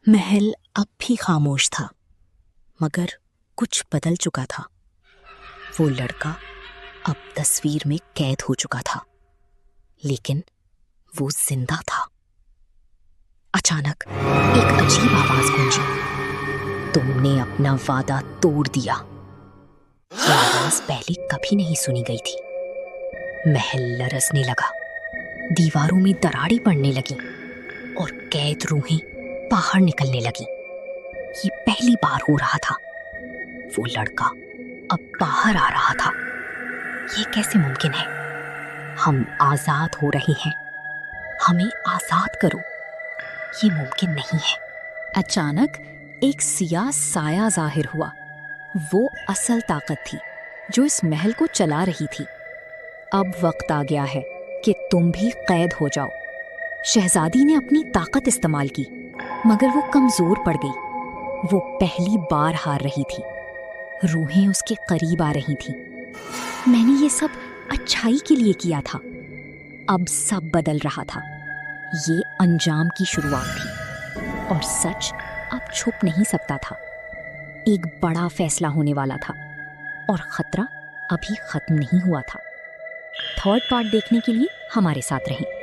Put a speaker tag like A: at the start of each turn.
A: महल अब भी खामोश था, मगर कुछ बदल चुका था। वो लड़का अब तस्वीर में कैद हो चुका था, लेकिन वो जिंदा था। अचानक एक अजीब आवाज गूंजी, तुमने अपना वादा तोड़ दिया। ये आवाज पहले कभी नहीं सुनी गई थी। महल लरसने लगा, दीवारों में दरारें पड़ने लगी और कैद रूहें बाहर निकलने लगी। ये पहली बार हो रहा था। वो लड़का अब बाहर आ रहा था। ये कैसे मुमकिन है? हम आजाद हो रहे हैं, हमें आजाद करो। ये मुमकिन नहीं है।
B: अचानक एक सियाह साया जाहिर हुआ। वो असल ताकत थी जो इस महल को चला रही थी। अब वक्त आ गया है कि तुम भी कैद हो जाओ। शहजादी ने अपनी ताकत इस्तेमाल की, मगर वो कमजोर पड़ गई। वो पहली बार हार रही थी। रूहें उसके करीब आ रही थीं। मैंने ये सब अच्छाई के लिए किया था। अब सब बदल रहा था। ये अंजाम की शुरुआत थी और सच अब छुप नहीं सकता था। एक बड़ा फैसला होने वाला था और खतरा अभी खत्म नहीं हुआ था। थर्ड पार्ट देखने के लिए हमारे साथ रहें।